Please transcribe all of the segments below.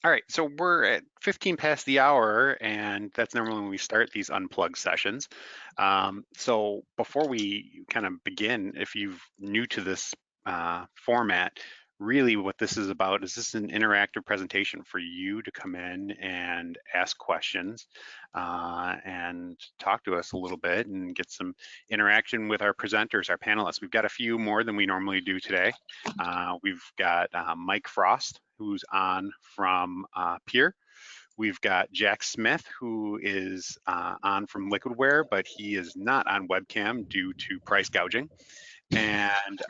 All right, so we're at 15 past the hour, and that's normally when we start these unplugged sessions. So before we kind of begin, if you're new to this format, really what this is about is this is an interactive presentation for you to come in and ask questions and talk to us a little bit and get some interaction with our presenters, our panelists. We've got a few more than we normally do today. We've got Mike Frost, who's on from Peer. We've got Jack Smith, who is on from Liquidware, but he is not on webcam due to price gouging. And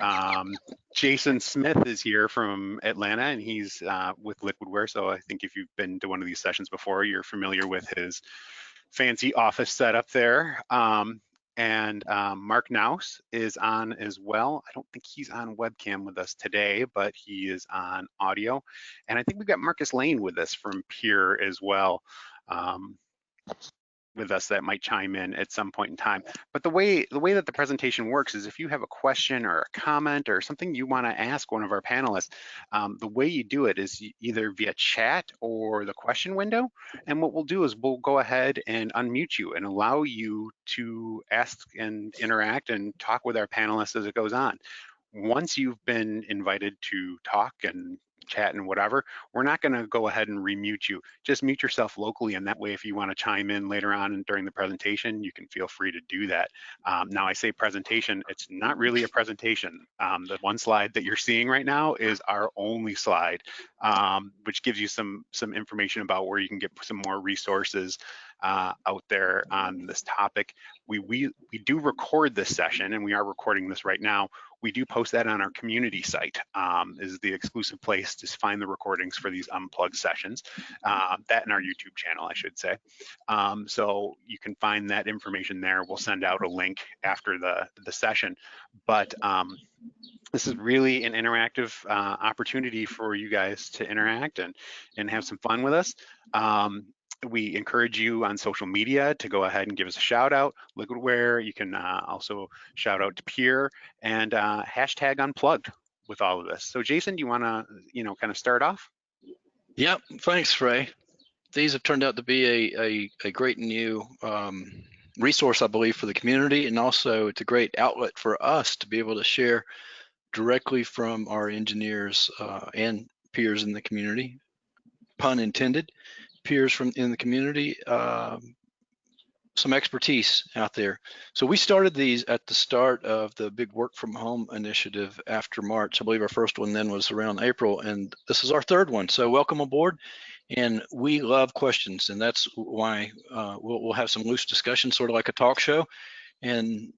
Jason Smith is here from Atlanta, and he's with Liquidware. So I think if you've been to one of these sessions before, you're familiar with his fancy office setup there. And Mark Knouse is on as well. I don't think he's on webcam with us today, but he is on audio. And I think we've got Marcus Lane with us from Peer as well. With us that might chime in at some point in time. But the way that the presentation works is if you have a question or a comment or something you want to ask one of our panelists, the way you do it is either via chat or the question window. And what we'll do is we'll go ahead and unmute you and allow you to ask and interact and talk with our panelists as it goes on. Once you've been invited to talk and chat and whatever, we're not going to go ahead and remute you. Just mute yourself locally, and that way if you want to chime in later on and during the presentation, you can feel free to do that. Now I say presentation, it's not really a presentation. The one slide that you're seeing right now is our only slide, which gives you some information about where you can get some more resources out there on this topic. We do record this session, and we are recording this right now. We do post that on our community site, is the exclusive place to find the recordings for these unplugged sessions. That in our YouTube channel, I should say. So you can find that information there. We'll send out a link after the session. But this is really an interactive opportunity for you guys to interact and have some fun with us. We encourage you on social media to go ahead and give us a shout out. Liquidware, you can also shout out to Peer and hashtag unplugged with all of this. So Jason, do you want to kind of start off? Yep, thanks, Ray. These have turned out to be a great new resource, I believe, for the community, and also it's a great outlet for us to be able to share directly from our engineers and peers in the community, pun intended, peers in the community, some expertise out there. So we started these at the start of the big work from home initiative after March. I believe our first one then was around April, and this is our third one. So welcome aboard. And we love questions, and that's why we'll have some loose discussion, sort of like a talk show. And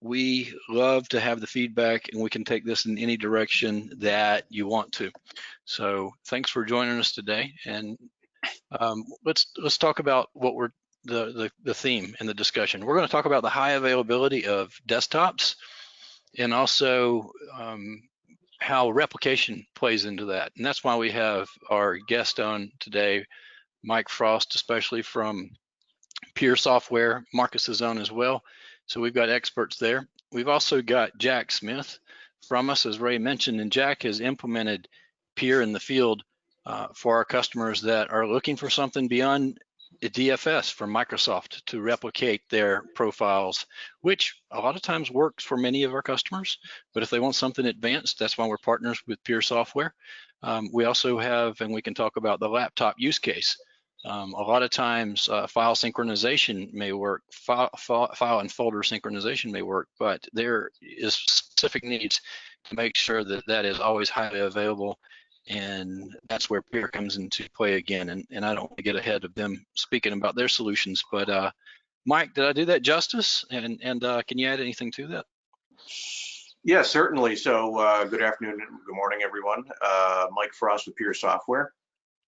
we love to have the feedback, and we can take this in any direction that you want to. So thanks for joining us today. And let's talk about what we're the theme and the discussion. We're going to talk about the high availability of desktops, and also how replication plays into that. And that's why we have our guest on today, Mike Frost, especially from Peer Software. Marcus is on as well. So we've got experts there. We've also got Jack Smith from us, as Ray mentioned, and Jack has implemented Peer in the field for our customers that are looking for something beyond a DFS from Microsoft to replicate their profiles, which a lot of times works for many of our customers. But if they want something advanced, that's why we're partners with Peer Software. We also have, and we can talk about the laptop use case. A lot of times file synchronization may work, file and folder synchronization may work, but there is specific needs to make sure that that is always highly available. And that's where Peer comes into play again. And I don't want to get ahead of them speaking about their solutions, but Mike, did I do that justice? And can you add anything to that? Yeah, certainly. So good afternoon and good morning, everyone. Mike Frost with Peer Software.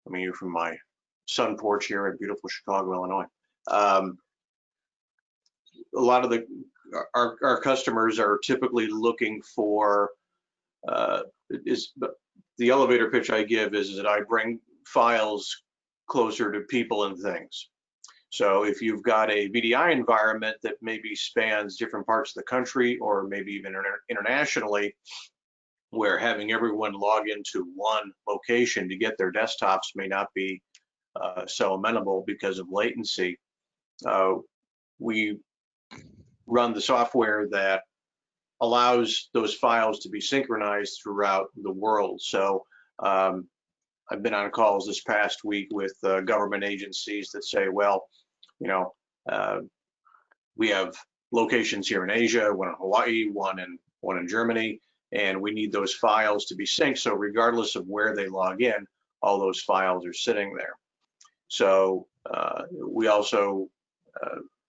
Coming to you from my sun porch here in beautiful Chicago, Illinois. A lot of our customers are typically looking for the elevator pitch I give is that I bring files closer to people and things. So if you've got a VDI environment that maybe spans different parts of the country or maybe even internationally, where having everyone log into one location to get their desktops may not be so amenable because of latency. We run the software that allows those files to be synchronized throughout the world. So I've been on calls this past week with government agencies that say, well, you know, we have locations here in Asia, one in Hawaii, one in Germany, and we need those files to be synced. So regardless of where they log in, all those files are sitting there. So we also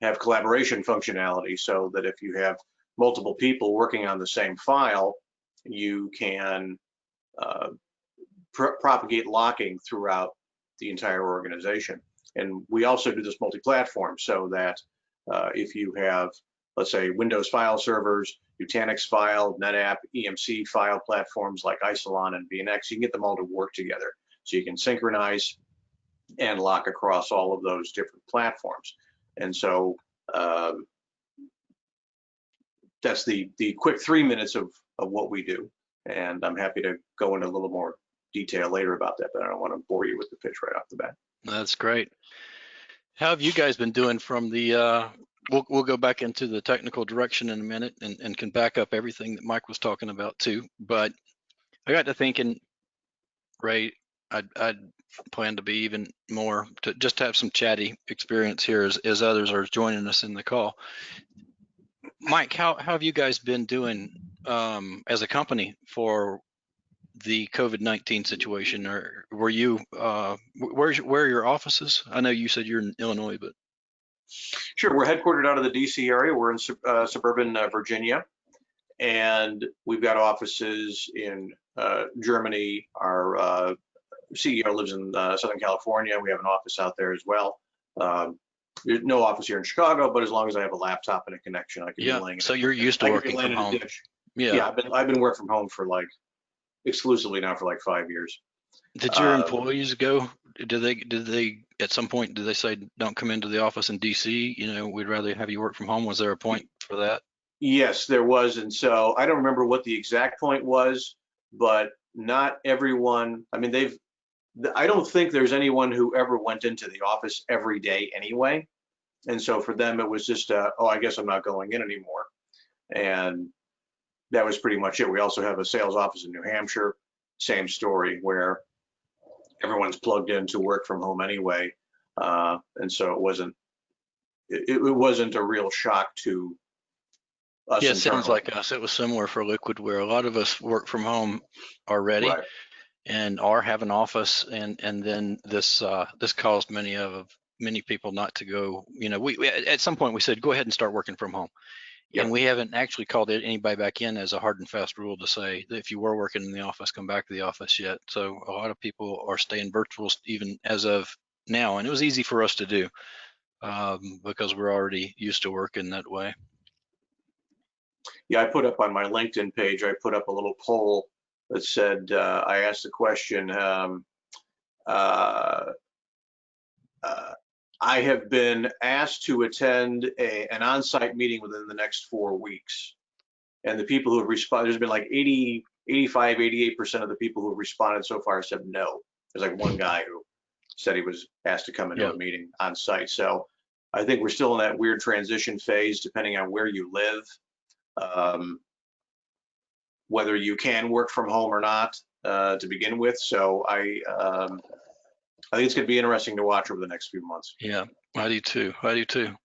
have collaboration functionality, so that if you have multiple people working on the same file, you can propagate locking throughout the entire organization. And we also do this multi-platform, so that if you have, let's say, Windows file servers, Nutanix file, NetApp, EMC file platforms like Isilon and VNX, you can get them all to work together. So you can synchronize and lock across all of those different platforms. And so that's the quick 3 minutes of what we do. And I'm happy to go into a little more detail later about that, but I don't want to bore you with the pitch right off the bat. That's great. How have you guys been doing from the, we'll go back into the technical direction in a minute and can back up everything that Mike was talking about too. But I got to thinking, Ray, I'd plan to be even more, to just have some chatty experience here as others are joining us in the call. Mike, how have you guys been doing as a company for the COVID-19 situation? Or were you, where are your offices? I know you said you're in Illinois, but. Sure, we're headquartered out of the DC area. We're in suburban Virginia, and we've got offices in Germany. Our CEO lives in Southern California. We have an office out there as well. There's no office here in Chicago, but as long as I have a laptop and a connection, I can be laying. So you're used to working from home. Yeah, I've been working from home for like exclusively now for like 5 years. Did your employees go? Did they at some point, did they say don't come into the office in DC? You know, we'd rather have you work from home. Was there a point for that? Yes, there was, and so I don't remember what the exact point was, but not everyone. I mean, I don't think there's anyone who ever went into the office every day anyway. And so for them, it was just, oh, I guess I'm not going in anymore. And that was pretty much it. We also have a sales office in New Hampshire, same story, where everyone's plugged in to work from home anyway. And so it wasn't a real shock to us. Yeah, it sounds like us. It was similar for Liquidware. A lot of us work from home already. Right. And are have an office, and then this caused many people not to go. You know, we at some point we said go ahead and start working from home, and we haven't actually called anybody back in as a hard and fast rule to say that if you were working in the office, come back to the office yet. So a lot of people are staying virtual even as of now, and it was easy for us to do because we're already used to working that way. Yeah, I put up on my LinkedIn page, I put up a little poll that said, I asked the question, I have been asked to attend an on-site meeting within the next 4 weeks. And the people who have responded, there's been like 80, 85, 88% of the people who have responded so far said no. There's like one guy who said he was asked to come into a meeting on site. So I think we're still in that weird transition phase, depending on where you live. Whether you can work from home or not to begin with. So I think it's going to be interesting to watch over the next few months. Yeah, I do too.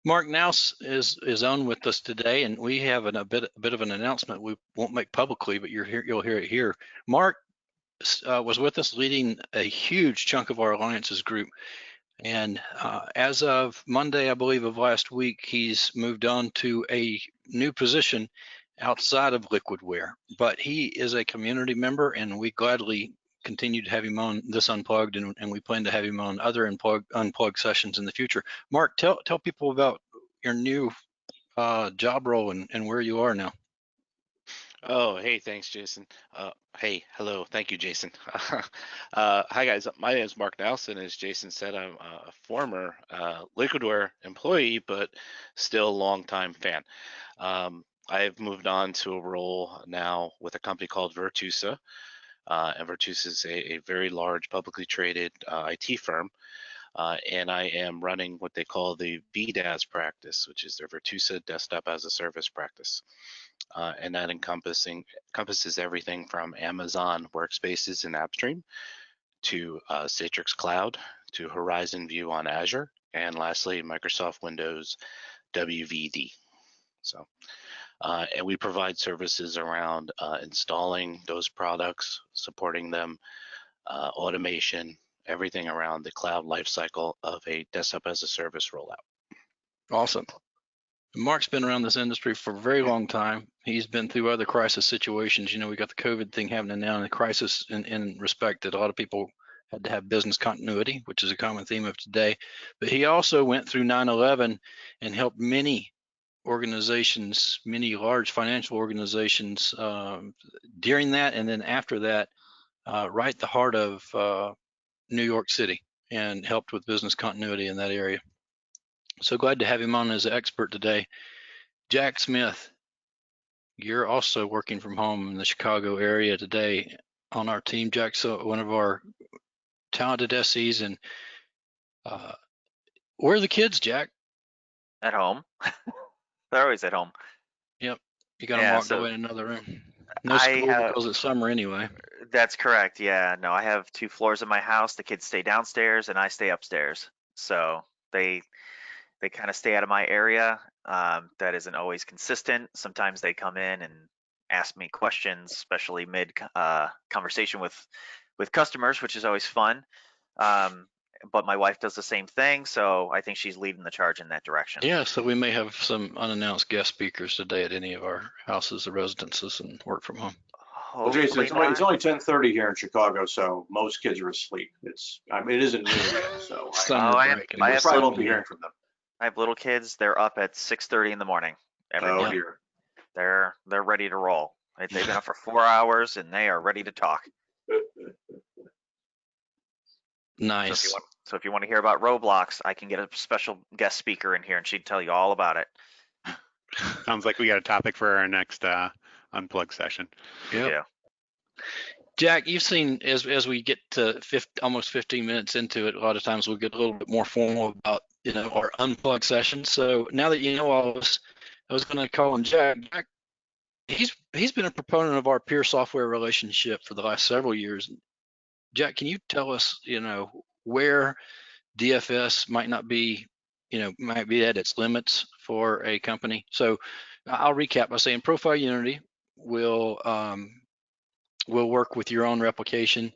Mark Knouse is on with us today, and we have a bit of an announcement we won't make publicly, but you'll hear it here. Mark was with us leading a huge chunk of our alliances group. And as of Monday, I believe, of last week, he's moved on to a new position outside of Liquidware, but he is a community member, and we gladly continue to have him on this Unplugged, and we plan to have him on other Unplugged sessions in the future. Mark, tell people about your new job role and where you are now. Oh, hey, thanks, Jason. Hey, hello, thank you, Jason. Hi, guys. My name is Mark Knouse, and as Jason said, I'm a former Liquidware employee, but still a longtime fan. I've moved on to a role now with a company called Virtusa. And Virtusa is a very large publicly traded IT firm. And I am running what they call the VDAS practice, which is their Virtusa Desktop as a Service practice. And that encompasses everything from Amazon Workspaces and AppStream to Citrix Cloud to Horizon View on Azure, and lastly, Microsoft Windows WVD. So, and we provide services around installing those products, supporting them, automation, everything around the cloud lifecycle of a desktop as a service rollout. Awesome. Mark's been around this industry for a very long time. He's been through other crisis situations. You know, we got the COVID thing happening now, and the crisis in respect that a lot of people had to have business continuity, which is a common theme of today. But he also went through 9/11 and helped many organizations, many large financial organizations during that, and then after that, right at the heart of New York City, and helped with business continuity in that area. So glad to have him on as an expert today. Jack Smith, you're also working from home in the Chicago area today on our team. Jack's one of our talented SEs, and where are the kids, Jack? At home. They're always at home. Yep, you got them locked away in another room. No school because it's summer anyway. That's correct. Yeah, no, I have 2 floors in my house. The kids stay downstairs and I stay upstairs. So they kind of stay out of my area. That isn't always consistent. Sometimes they come in and ask me questions, especially mid conversation with customers, which is always fun. But my wife does the same thing, so I think she's leading the charge in that direction. Yeah, so we may have some unannounced guest speakers today at any of our houses or residences and work from home. Well, Jason, it's only 10:30 here in Chicago, so most kids are asleep. I mean, it isn't noon yet, so I probably won't be hearing from them. I have little kids. They're up at 6:30 in the morning every morning. Dear. They're ready to roll. They've been up for 4 hours and they are ready to talk. Nice. So if you want to hear about Roblox, I can get a special guest speaker in here and she'd tell you all about it. Sounds like we got a topic for our next Unplugged session. Yep. Yeah. Jack, you've seen as we get to almost 15 minutes into it, a lot of times we'll get a little bit more formal about our Unplugged session. So now that you know all of this, I was going to call on Jack. Jack, he's been a proponent of our peer software relationship for the last several years. Jack, can you tell us, where DFS might be at its limits for a company? So I'll recap by saying Profile Unity will work with your own replication.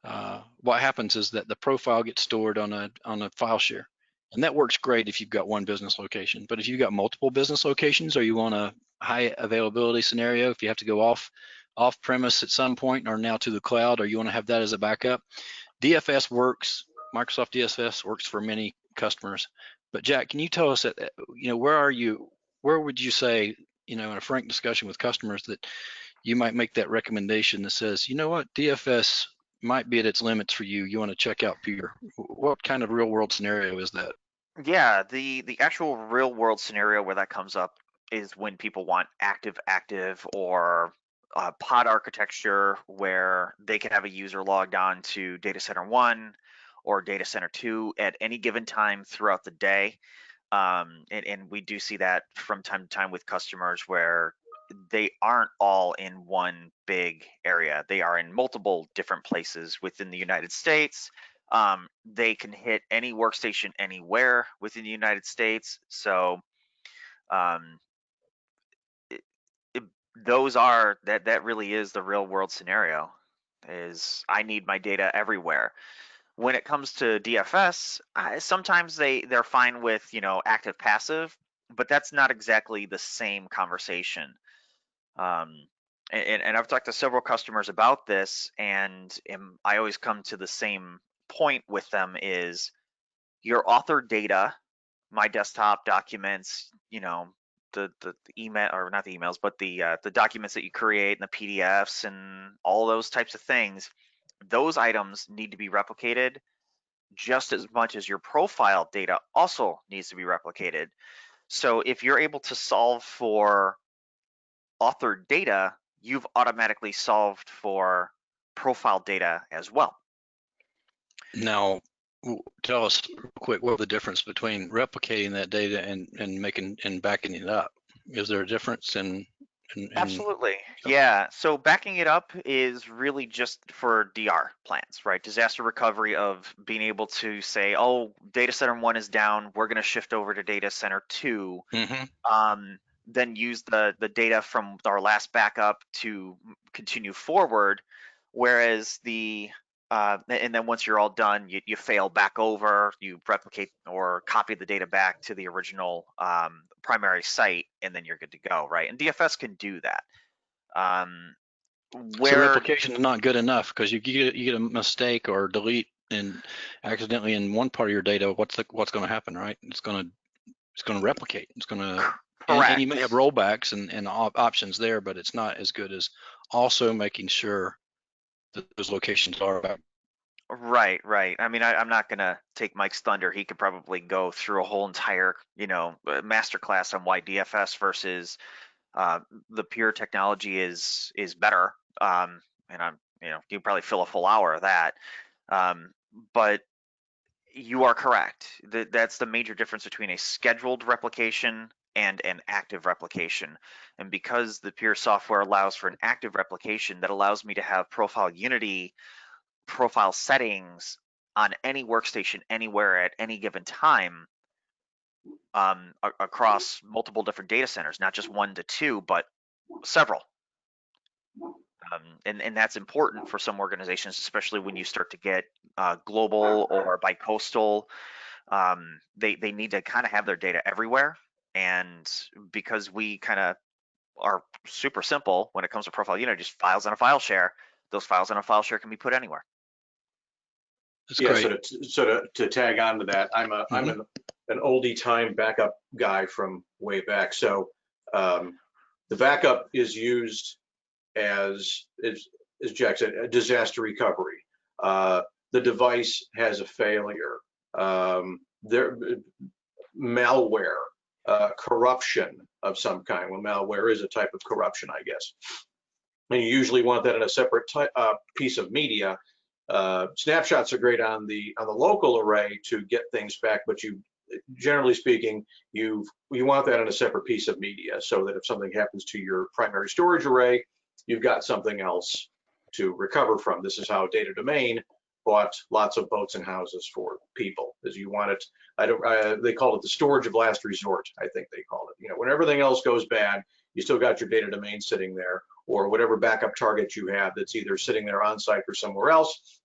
What happens is that the profile gets stored on a file share, and that works great if you've got one business location. But if you've got multiple business locations, or you want a high availability scenario, if you have to go off premise at some point or now to the cloud, or you want to have that as a backup, DFS works. Microsoft DFS works for many customers. But Jack, can you tell us that, where would you say, in a frank discussion with customers, that you might make that recommendation that says, you know what, DFS might be at its limits for you. You want to check out peer. What kind of real world scenario is that? Yeah, the actual real world scenario where that comes up is when people want active or pod architecture where they can have a user logged on to data center 1 or data center 2 at any given time throughout the day. And we do see that from time to time with customers where they aren't all in one big area. They are in multiple different places within the United States. They can hit any workstation anywhere within the United States. So that really is the real world scenario, is I need my data everywhere. When it comes to DFS, sometimes they're fine with active passive, but that's not exactly the same conversation. And I've talked to several customers about this, and I always come to the same point with them: is your author data, my desktop documents, the email, or not the emails, but the documents that you create and the PDFs and all those types of things. Those items need to be replicated just as much as your profile data also needs to be replicated. So if you're able to solve for authored data, you've automatically solved for profile data as well. Now, tell us real quick what the difference between replicating that data and backing it up. Is there a difference in Absolutely. Yeah. So backing it up is really just for DR plans, right? Disaster recovery, of being able to say, oh, data center 1 is down, we're going to shift over to data center 2. Then use the data from our last backup to continue forward. Whereas and then once you're all done, you fail back over, you replicate or copy the data back to the original primary site, and then you're good to go, right? And DFS can do that. So replication is not good enough, because you get a mistake or delete and accidentally in one part of your data. What's going to happen, right? It's going to replicate. It's going to, and you may have rollbacks and options there, but it's not as good as also making sure that those locations are back. Right. I mean, I'm not gonna take Mike's thunder. He could probably go through a whole entire, masterclass on why DFS versus the pure technology is better. And you can probably fill a full hour of that. But you are correct. That's the major difference between a scheduled replication and an active replication. And because the pure software allows for an active replication, that allows me to have profile unity, profile settings on any workstation anywhere at any given time, across multiple different data centers, not just 1 to 2, but several. And that's important for some organizations, especially when you start to get global or bi-coastal. They need to kind of have their data everywhere. And because we kind of are super simple when it comes to profile unity, just files on a file share, those files on a file share can be put anywhere. That's great. So to tag on to that, I'm an oldie time backup guy from way back. So the backup is used as Jack said, a disaster recovery. The device has a failure. Malware, corruption of some kind. Well, malware is a type of corruption, I guess. And you usually want that in a separate piece of media. Snapshots are great on the local array to get things back, but generally speaking, you want that in a separate piece of media, so that if something happens to your primary storage array, you've got something else to recover from. This is how Data Domain bought lots of boats and houses for people, is you want it. They call it the storage of last resort, I think they call it. When everything else goes bad, you still got your Data Domain sitting there, or whatever backup target you have that's either sitting there on site or somewhere else.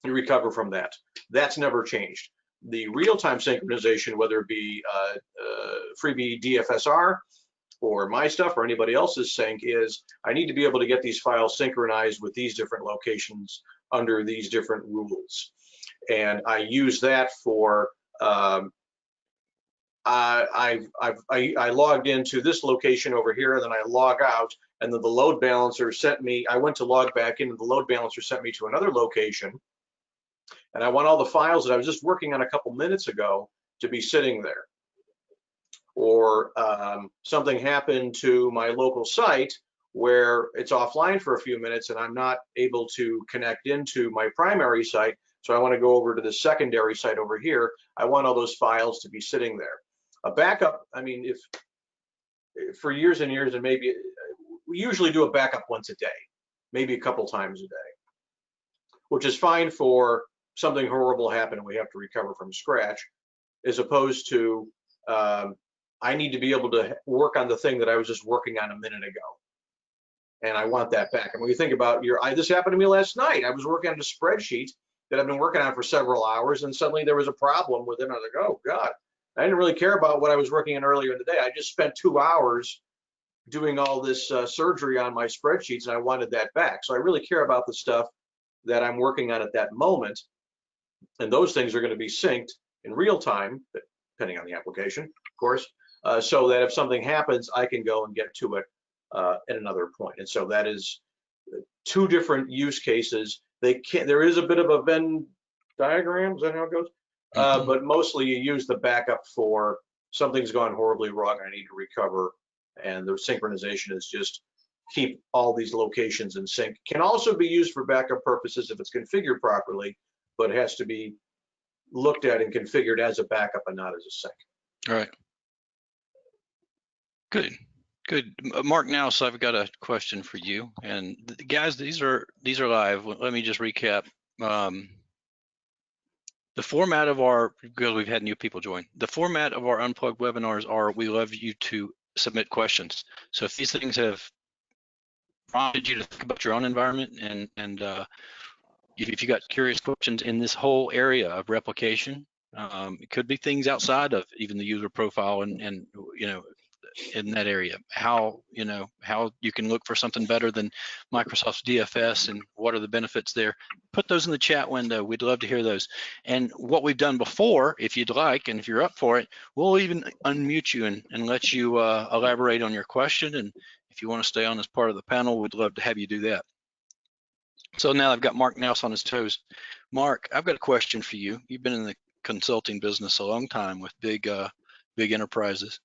You recover from that. That's never changed. The real-time synchronization, whether it be freebie DFSR or my stuff or anybody else's sync, is I need to be able to get these files synchronized with these different locations under these different rules. And I use that for, I logged into this location over here, and then I log out, and then the load balancer sent me, I went to log back in, and the load balancer sent me to another location. And I want all the files that I was just working on a couple minutes ago to be sitting there. Or something happened to my local site where it's offline for a few minutes and I'm not able to connect into my primary site. So I want to go over to the secondary site over here. I want all those files to be sitting there. A backup, I mean, if for years and years, and maybe we usually do a backup once a day, maybe a couple times a day, which is fine for something horrible happened and we have to recover from scratch, as opposed to I need to be able to work on the thing that I was just working on a minute ago, and I want that back. And when you think about this happened to me last night. I was working on a spreadsheet that I've been working on for several hours, and suddenly there was a problem with it. And I was like, oh God, I didn't really care about what I was working on earlier in the day. I just spent 2 hours doing all this surgery on my spreadsheets, and I wanted that back. So I really care about the stuff that I'm working on at that moment. And those things are going to be synced in real time, depending on the application, of course, so that if something happens, I can go and get to it at another point. And so that is 2 different use cases. There is a bit of a Venn diagram, is that how it goes? But mostly you use the backup for something's gone horribly wrong, I need to recover, and the synchronization is just keep all these locations in sync. Can also be used for backup purposes if it's configured properly, but it has to be looked at and configured as a backup and not as a sync. All right. Good. Good. Mark Knouse, I've got a question for you. And guys, these are live. Let me just recap. The format of our, because we've had new people join, the format of our Unplugged webinars are, we love you to submit questions. So if these things have prompted you to think about your own environment, and if you got curious questions in this whole area of replication, it could be things outside of even the user profile and you know, in that area, how you can look for something better than Microsoft's DFS and what are the benefits there. Put those in the chat window. We'd love to hear those. And what we've done before, if you'd like, and if you're up for it, we'll even unmute you and let you elaborate on your question. And if you want to stay on as part of the panel, we'd love to have you do that. So now I've got Mark Knouse on his toes. Mark, I've got a question for you. You've been in the consulting business a long time with big enterprises,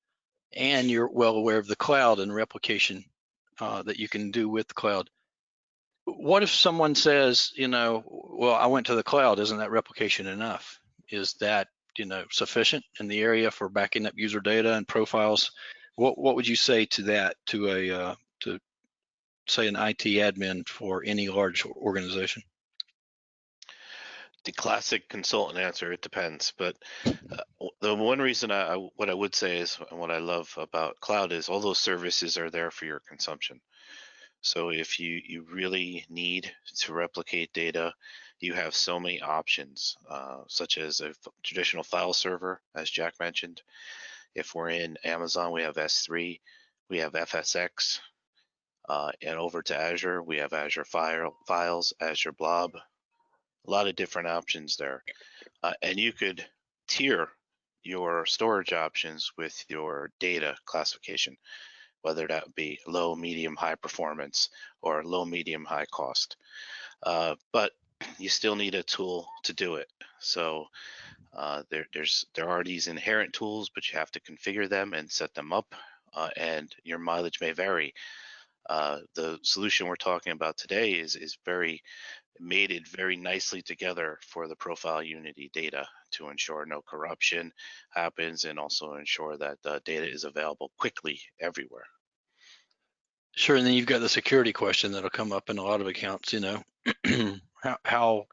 and you're well aware of the cloud and replication that you can do with the cloud. What if someone says, well, I went to the cloud, isn't that replication enough? Is that, sufficient in the area for backing up user data and profiles? What would you say to that, to say an IT admin for any large organization? The classic consultant answer, it depends. But the one reason what I would say is, and what I love about cloud is all those services are there for your consumption. So if you really need to replicate data, you have so many options, such as a traditional file server, as Jack mentioned. If we're in Amazon, we have S3, we have FSX, and over to Azure, we have Azure Files, Azure Blob. A lot of different options there. And you could tier your storage options with your data classification, whether that be low, medium, high performance, or low, medium, high cost. But you still need a tool to do it. So there are these inherent tools, but you have to configure them and set them up, and your mileage may vary. The solution we're talking about today is mated very nicely together for the profile Unity data to ensure no corruption happens, and also ensure that the data is available quickly everywhere. Sure, and then you've got the security question that'll come up in a lot of accounts, how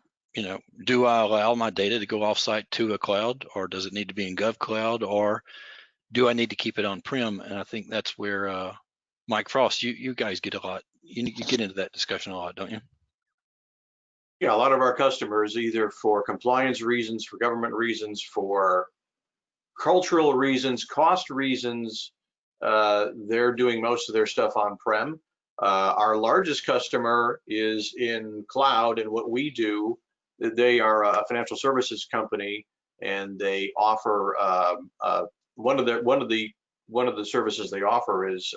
do I allow my data to go offsite to a cloud, or does it need to be in GovCloud, or do I need to keep it on-prem? And I think that's where Mike Frost, you guys get a lot, you get into that discussion a lot, don't you? Yeah, a lot of our customers, either for compliance reasons, for government reasons, for cultural reasons, cost reasons, they're doing most of their stuff on-prem. Our largest customer is in cloud, and what we do, they are a financial services company, and they offer one of the services they offer is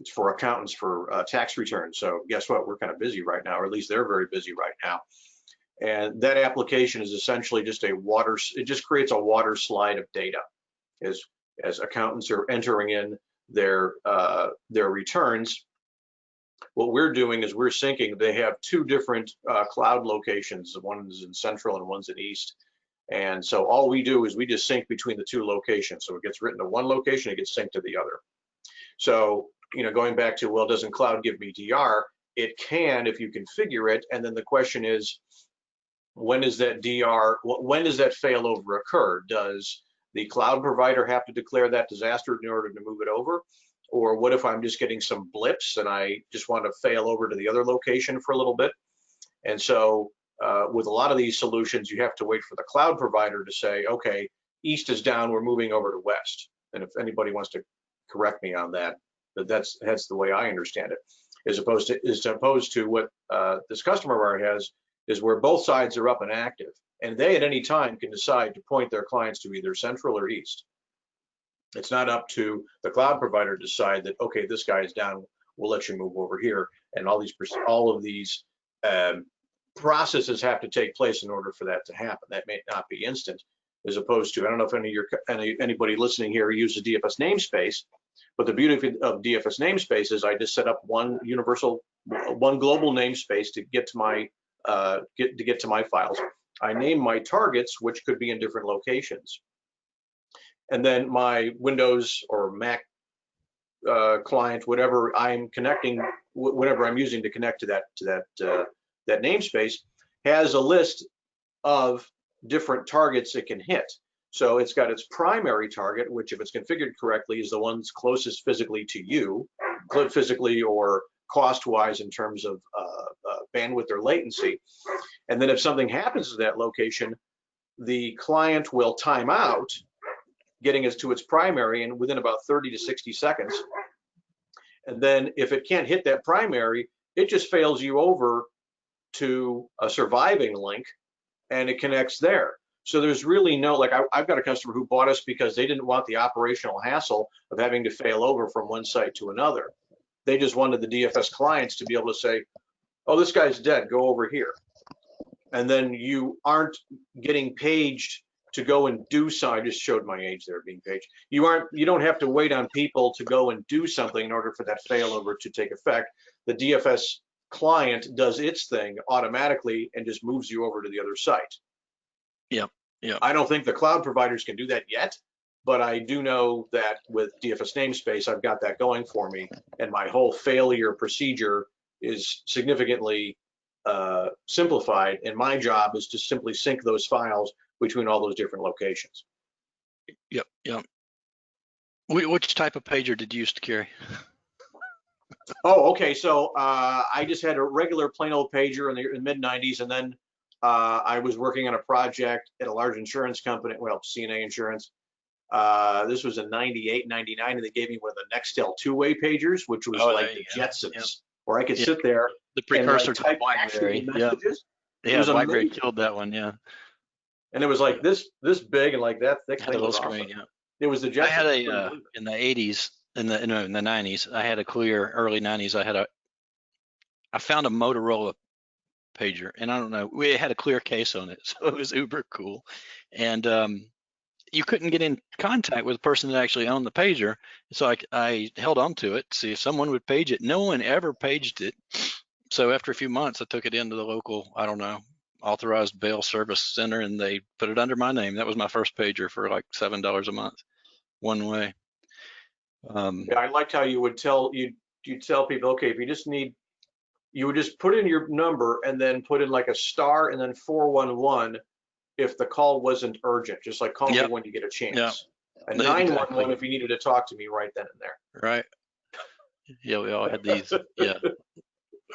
it's for accountants for tax returns. So guess what? We're kind of busy right now, or at least they're very busy right now. And that application is essentially just it just creates a water slide of data as accountants are entering in their returns. What we're doing is we're syncing. They have two different cloud locations. One is in central and one's in east. And so all we do is we just sync between the two locations. So it gets written to one location, it gets synced to the other. So, going back to, well, doesn't cloud give me DR? It can if you configure it. And then the question is, when does that DR, when does that failover occur? Does the cloud provider have to declare that disaster in order to move it over? Or what if I'm just getting some blips and I just want to fail over to the other location for a little bit? And so with a lot of these solutions, you have to wait for the cloud provider to say, okay, east is down, we're moving over to west. And if anybody wants to correct me on that, but that's the way I understand it. As opposed to what this customer of ours has, is where both sides are up and active, and they at any time can decide to point their clients to either central or east. It's not up to the cloud provider to decide that, okay, this guy is down, we'll let you move over here. And all of these processes have to take place in order for that to happen. That may not be instant, as opposed to, I don't know if anybody listening here uses DFS namespace, But the beauty of DFS namespace is I just set up one global namespace to get to my get to my files. I name my targets, which could be in different locations, and then my Windows or Mac client, whatever I'm connecting, whatever I'm using to connect to that namespace, has a list of different targets it can hit. So it's got its primary target, which if it's configured correctly is the ones closest physically to you, physically or cost-wise in terms of bandwidth or latency. And then if something happens to that location, the client will time out, getting us to its primary, and within about 30 to 60 seconds. And then if it can't hit that primary, it just fails you over to a surviving link and it connects there. So there's really no, like I've got a customer who bought us because they didn't want the operational hassle of having to fail over from one site to another. They just wanted the DFS clients to be able to say, oh, this guy's dead, go over here. And then you aren't getting paged to go and do something. I just showed my age there, being paged. You don't have to wait on people to go and do something in order for that failover to take effect. The DFS client does its thing automatically and just moves you over to the other site. Yep. Yep. I don't think the cloud providers can do that yet, but I do know that with DFS namespace, I've got that going for me, and my whole failure procedure is significantly simplified, and my job is to simply sync those files between all those different locations. Yep. Yep. Which type of pager did you used to carry? Oh, okay. So I just had a regular plain old pager in the mid 90s, and then I was working on a project at a large insurance company, well, CNA Insurance. This was in 98, 99, and they gave me one of the Nextel two-way pagers, which was like the Jetsons, yep. Where I could sit there. The precursor and, like, to BlackBerry. Messages. Yeah, BlackBerry killed that one. Yeah. And it was like this big and like that thick. Had a little screen. Awesome. Yeah. It was the Jetsons. I had a in the 80s, in the 90s. I had a clear early 90s. I found a Motorola pager, and I don't know, it had a clear case on it, so it was uber cool. And you couldn't get in contact with the person that actually owned the pager, so I held on to it to see if someone would page it. No one ever paged it. So after a few months, I took it into the local, I don't know, authorized bail service center, and they put it under my name. That was my first pager for like $7 a month, one way. Yeah, I liked how you would tell people, okay, if you just need, you would just put in your number and then put in like a star and then 411 if the call wasn't urgent, just like call me when you get a chance. Yep. And 911 if you needed to talk to me right then and there. Right. Yeah, we all had these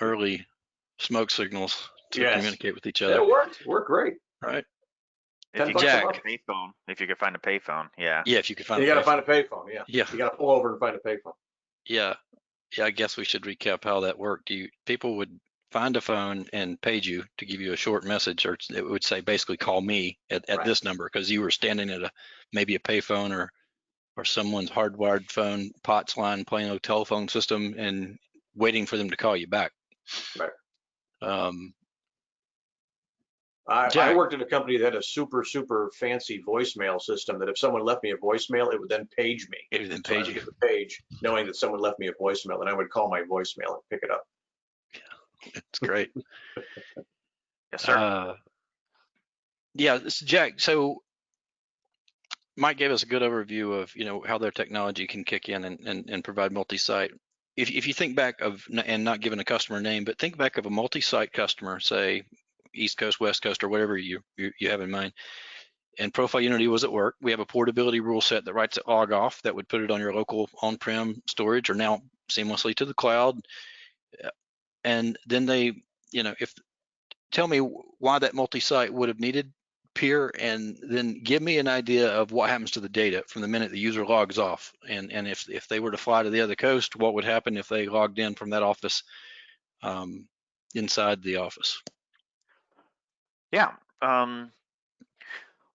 early smoke signals to communicate with each other. It worked great. Right. If you could find a payphone, if you could find you a got to find a payphone. Yeah. You got to pull over and find a payphone. Yeah. I guess we should recap how that worked. People would find a phone and page you to give you a short message, or it would say basically call me at this number, because you were standing at maybe a payphone or someone's hardwired phone, POTS line, plain old telephone system, and waiting for them to call you back. Right. I worked at a company that had a super fancy voicemail system that if someone left me a voicemail, it would then page me. It would then page you. The page, knowing that someone left me a voicemail, and I would call my voicemail and pick it up. Yeah, it's great. Yes, sir. Jack. So Mike gave us a good overview of how their technology can kick in and provide multi-site. If you think back of, and not giving a customer name, but think back of a multi-site customer, say East Coast, West Coast, or whatever you have in mind, and Profile Unity was at work. We have a portability rule set that writes it log off that would put it on your local on-prem storage or now seamlessly to the cloud. And then they, tell me why that multi-site would have needed peer, and then give me an idea of what happens to the data from the minute the user logs off. And if they were to fly to the other coast, what would happen if they logged in from that office inside the office? Yeah.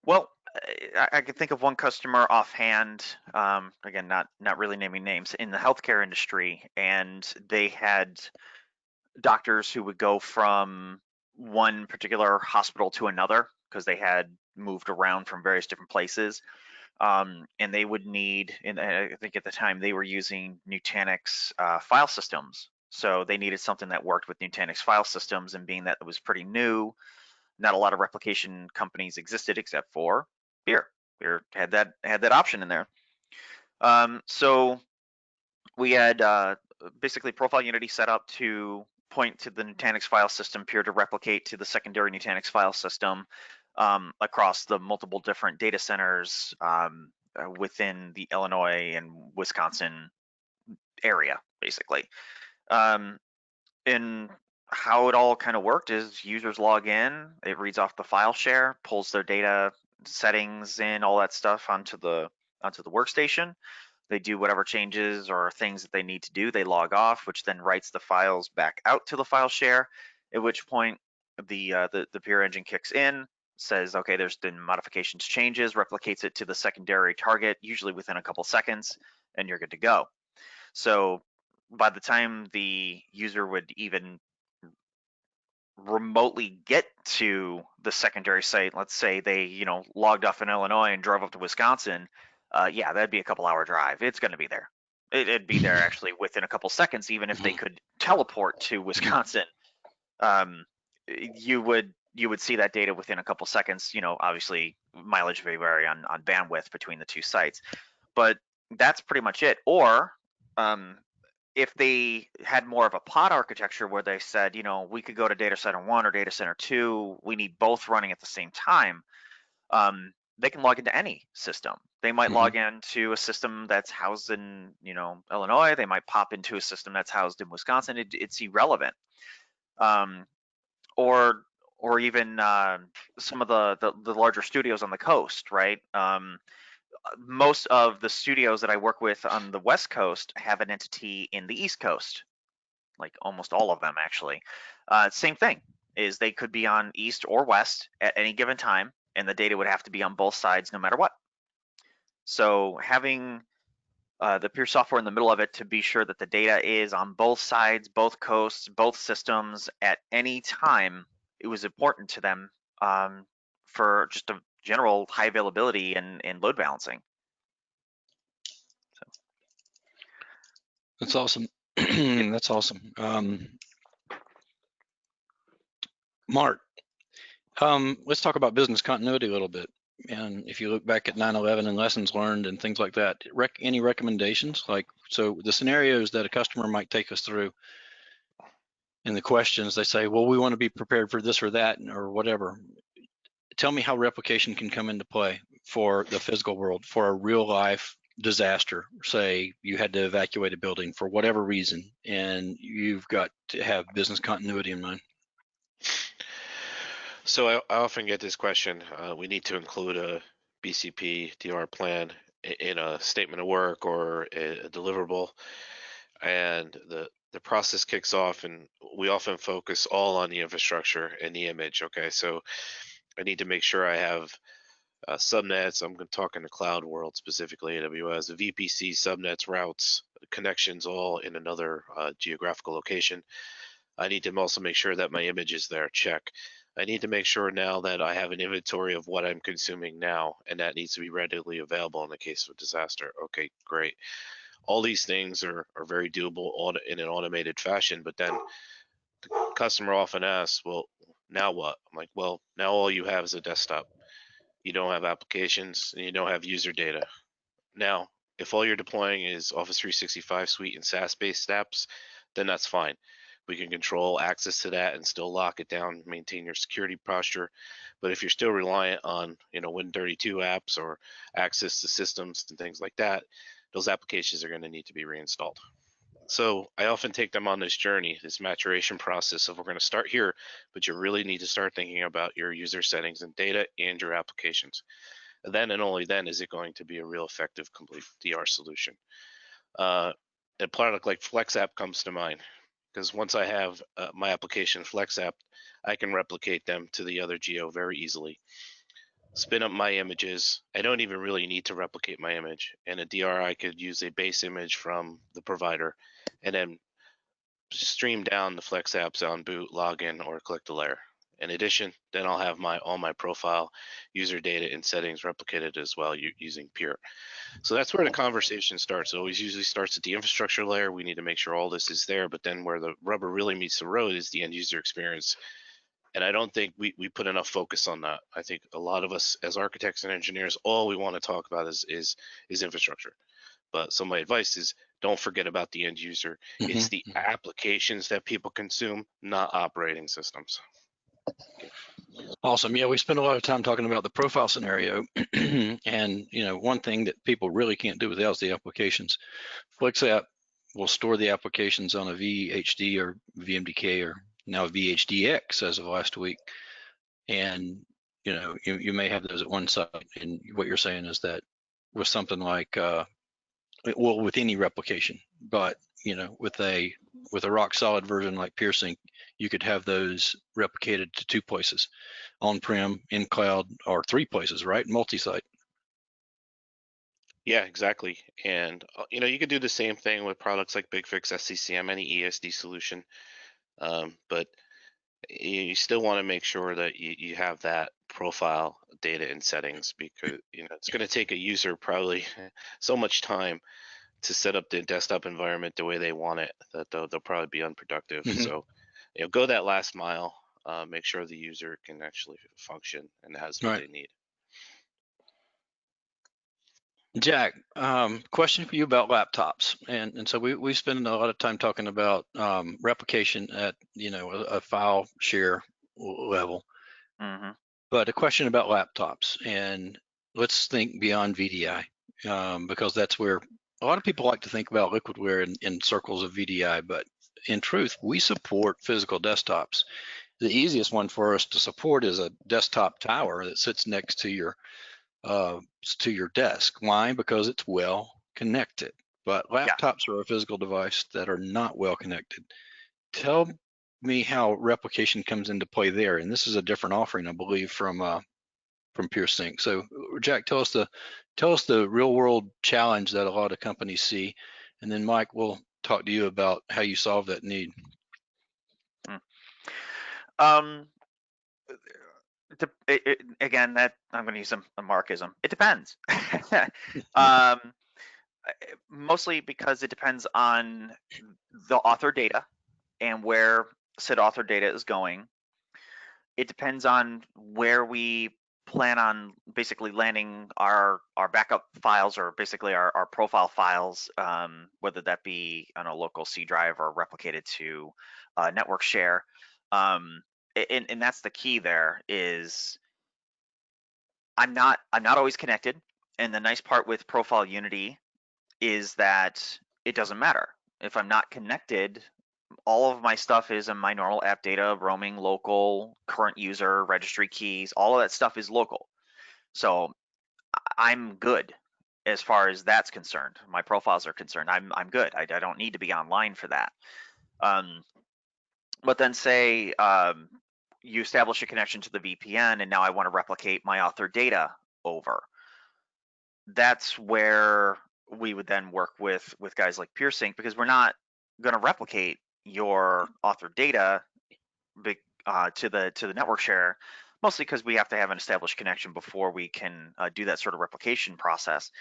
Well, I can think of one customer offhand, again, not really naming names, in the healthcare industry, and they had doctors who would go from one particular hospital to another because they had moved around from various different places. and they would need, and I think at the time they were using Nutanix file systems. So they needed something that worked with Nutanix file systems, and being that it was pretty new, not a lot of replication companies existed except for Beer. Beer had that option in there. So we had basically Profile Unity set up to point to the Nutanix file system peer to replicate to the secondary Nutanix file system across the multiple different data centers within the Illinois and Wisconsin area, basically. And how it all kind of worked is users log in, it reads off the file share, pulls their data settings and all that stuff onto the workstation. They do whatever changes or things that they need to do. They log off, which then writes the files back out to the file share. At which point the peer engine kicks in, says, okay, there's been modifications, changes, replicates it to the secondary target, usually within a couple seconds, and you're good to go. So by the time the user would even remotely get to the secondary site, let's say they logged off in Illinois and drove up to Wisconsin, yeah, that'd be a couple hour drive. It's going to be there. It'd be there actually within a couple seconds, even if they could teleport to Wisconsin. You would see that data within a couple seconds. Obviously mileage may vary on bandwidth between the two sites, but that's pretty much it. Or if they had more of a pod architecture where they said, we could go to data center 1 or data center 2, we need both running at the same time, they can log into any system. They might log into a system that's housed in, Illinois. They might pop into a system that's housed in Wisconsin. It's irrelevant. Or even some of the larger studios on the coast, right? Most of the studios that I work with on the West Coast have an entity in the East Coast, like almost all of them actually. Same thing, is they could be on East or West at any given time, and the data would have to be on both sides no matter what. So having the peer software in the middle of it to be sure that the data is on both sides, both coasts, both systems at any time, it was important to them for just a general high availability and load balancing. So. That's awesome. That's awesome. Mark, let's talk about business continuity a little bit. And if you look back at 9/11 and lessons learned and things like that, any recommendations? So the scenarios that a customer might take us through and the questions, they say, well, we want to be prepared for this or that or whatever. Tell me how replication can come into play for the physical world, for a real life disaster. Say you had to evacuate a building for whatever reason, and you've got to have business continuity in mind. So I often get this question. We need to include a BCP DR plan in a statement of work or a deliverable, and the process kicks off, and we often focus all on the infrastructure and the image. Okay, so I need to make sure I have subnets. I'm talking the cloud world, specifically AWS, VPC, subnets, routes, connections, all in another geographical location. I need to also make sure that my image is there. Check. I need to make sure now that I have an inventory of what I'm consuming now, and that needs to be readily available in the case of a disaster. Okay, great. All these things are very doable in an automated fashion, but then the customer often asks, well, now what? I'm like, well, now all you have is a desktop. You don't have applications, and you don't have user data. Now, if all you're deploying is Office 365 suite and SaaS-based apps, then that's fine. We can control access to that and still lock it down, maintain your security posture. But if you're still reliant on, Win32 apps or access to systems and things like that, those applications are going to need to be reinstalled. So I often take them on this journey, this maturation process of, we're going to start here, but you really need to start thinking about your user settings and data and your applications. And then and only then is it going to be a real effective complete DR solution. A product like FlexApp comes to mind, because once I have my application FlexApp, I can replicate them to the other geo very easily. Spin up my images. I don't even really need to replicate my image. In a DR, I could use a base image from the provider and then stream down the Flex apps on boot, login, or click the layer. In addition, then I'll have all my profile user data and settings replicated as well using Pure. So that's where the conversation starts. It always usually starts at the infrastructure layer. We need to make sure all this is there, but then where the rubber really meets the road is the end user experience. And I don't think we put enough focus on that. I think a lot of us as architects and engineers, all we want to talk about is infrastructure. But so my advice is don't forget about the end user. It's the applications that people consume, not operating systems. Awesome. Yeah, we spend a lot of time talking about the profile scenario. And one thing that people really can't do without is the applications. FlexApp will store the applications on a VHD or VMDK or now VHDX as of last week. And you may have those at one site. And what you're saying is that with something like well, with any replication, but with a rock solid version like PureSync, you could have those replicated to 2 places, on-prem, in cloud, or 3 places, right? Multi-site. Yeah, exactly. And you could do the same thing with products like BigFix, SCCM, any ESD solution, but you still want to make sure that you have that profile data and settings, because it's going to take a user probably so much time to set up the desktop environment the way they want it that they'll probably be unproductive. So go that last mile, make sure the user can actually function and has what they need. Jack, question for you about laptops, and so we spend a lot of time talking about replication at a file share level, but a question about laptops, and let's think beyond VDI, because that's where a lot of people like to think about Liquidware in circles of VDI, but in truth, we support physical desktops. The easiest one for us to support is a desktop tower that sits next to your desk. Why? Because it's well connected. But laptops are a physical device that are not well connected. Tell me how replication comes into play there. And this is a different offering, I believe, from PureSync. So, Jack, tell us the real world challenge that a lot of companies see, and then Mike will talk to you about how you solve that need. Again, that I'm going to use a markism. It depends. Mostly because it depends on the author data and where said author data is going. It depends on where we plan on basically landing our backup files, or basically our profile files, whether that be on a local C drive or replicated to network share. And that's the key there is I'm not always connected. And the nice part with Profile Unity is that it doesn't matter. If I'm not connected, all of my stuff is in my normal app data, roaming, local, current user, registry keys, all of that stuff is local. So I'm good as far as that's concerned. My profiles are concerned. I'm good. I don't need to be online for that. But then say you establish a connection to the VPN, and now I want to replicate my author data over. That's where we would then work with guys like PureSync, because we're not going to replicate your author data to the network share, mostly because we have to have an established connection before we can do that sort of replication process.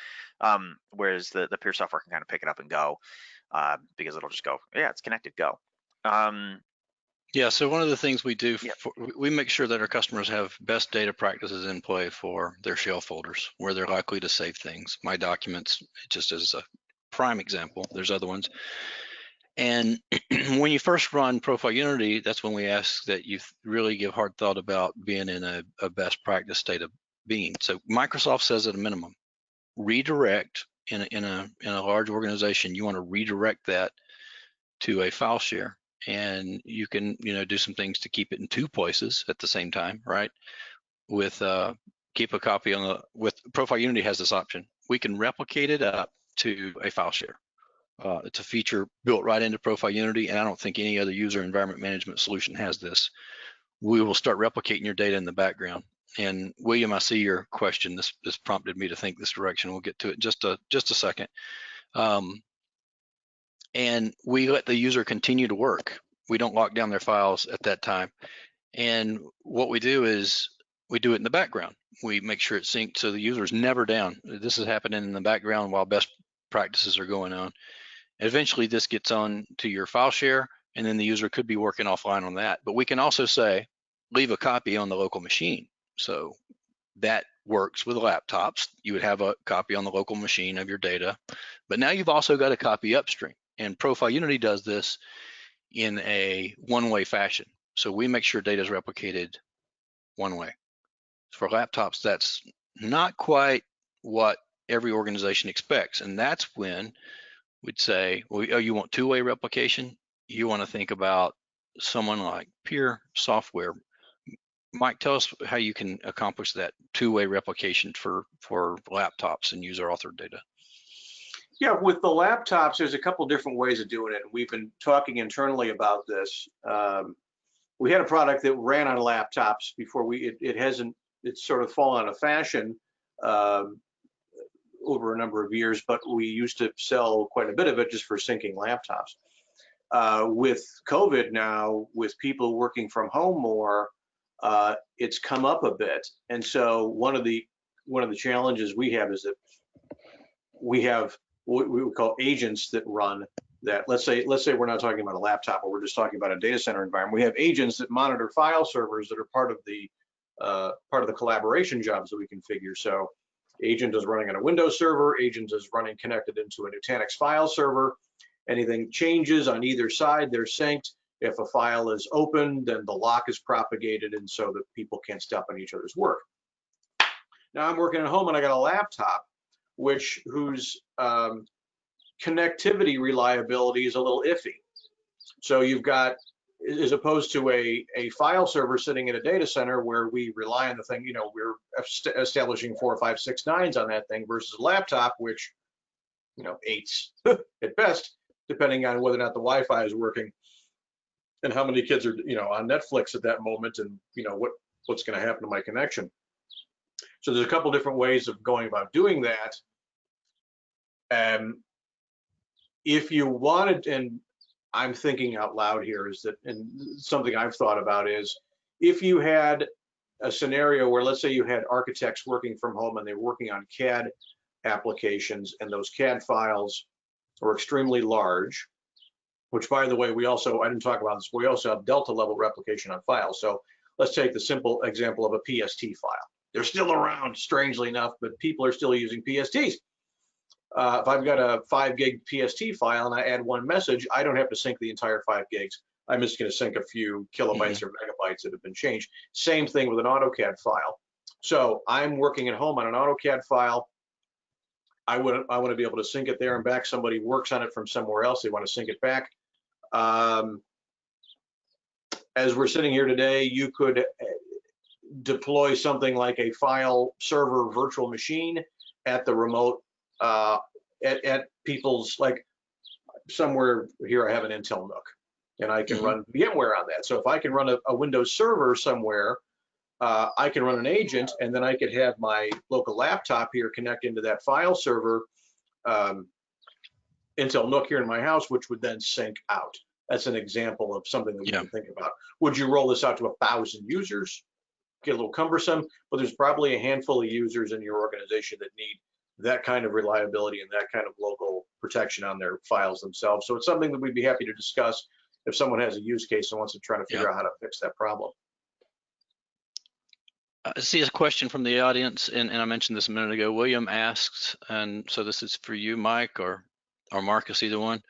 Whereas the Pure software can kind of pick it up and go, because it'll just go, yeah, it's connected, go. Yeah, so one of the things we do, we make sure that our customers have best data practices in play for their shell folders, where they're likely to save things. My documents, just as a prime example, there's other ones. And when you first run Profile Unity, that's when we ask that you really give hard thought about being in a best practice state of being. So Microsoft says at a minimum, redirect in a large organization, you want to redirect that to a file share. And you can do some things to keep it in 2 places at the same time, right? With keep a copy with Profile Unity has this option. We can replicate it up to a file share. It's a feature built right into Profile Unity, and I don't think any other user environment management solution has this. We will start replicating your data in the background. And William, I see your question. This prompted me to think this direction. We'll get to it in just a second. And we let the user continue to work. We don't lock down their files at that time. And what we do is we do it in the background. We make sure it's synced so the user is never down. This is happening in the background while best practices are going on. Eventually this gets on to your file share, and then the user could be working offline on that. But we can also say, leave a copy on the local machine. So that works with laptops. You would have a copy on the local machine of your data, but now you've also got a copy upstream. And Profile Unity does this in a one-way fashion. So we make sure data is replicated one way. For laptops, that's not quite what every organization expects. And that's when we'd say, well, oh, you want two-way replication? You want to think about someone like Peer Software. Mike, tell us how you can accomplish that two-way replication for laptops and user authored data. Yeah, with the laptops, there's a couple different ways of doing it. We've been talking internally about this. We had a product that ran on laptops before it's sort of fallen out of fashion over a number of years, but we used to sell quite a bit of it just for syncing laptops. With COVID now, with people working from home more, it's come up a bit. And so one of the challenges we have is that we have what we would call agents that run that. Let's say we're not talking about a laptop, but we're just talking about a data center environment. We have agents that monitor file servers that are part of the collaboration jobs that we configure. So agent is running on a Windows server, agent is running connected into a Nutanix file server. Anything changes on either side, they're synced. If a file is open, then the lock is propagated, and so that people can't step on each other's work. Now I'm working at home and I got a laptop whose connectivity reliability is a little iffy. So you've got, as opposed to a file server sitting in a data center where we rely on the thing, we're establishing 4, 5, 6 9s on that thing, versus a laptop, which, 8s at best, depending on whether or not the Wi-Fi is working and how many kids are, on Netflix at that moment, and what's going to happen to my connection. So there's a couple different ways of going about doing that. If you wanted, and I'm thinking out loud here, is that, and something I've thought about is, if you had a scenario where, let's say you had architects working from home and they're working on CAD applications, and those CAD files are extremely large, which, by the way, I didn't talk about this, but we also have Delta level replication on files. So let's take the simple example of a PST file. They're still around, strangely enough, but people are still using PSTs. If I've got a 5 gig PST file and I add one message, I don't have to sync the entire 5 gigs. I'm just going to sync a few kilobytes or megabytes that have been changed. Same thing with an AutoCAD file. So I'm working at home on an AutoCAD file. I want to be able to sync it there and back. Somebody works on it from somewhere else, they want to sync it back. As we're sitting here today, you could deploy something like a file server virtual machine at the remote, at people's, like somewhere here I have an Intel NUC, and I can run VMware on that. So if I can run a Windows server somewhere, I can run an agent, and then I could have my local laptop here connect into that file server Intel NUC here in my house, which would then sync out. That's an example of something that we can think about. Would you roll this out to 1,000 users? Get a little cumbersome, but there's probably a handful of users in your organization that need that kind of reliability and that kind of local protection on their files themselves. So it's something that we'd be happy to discuss if someone has a use case and wants to try to figure out how to fix that problem. I see a question from the audience, and I mentioned this a minute ago. William asks, and so this is for you, Mike, or Marcus, either one,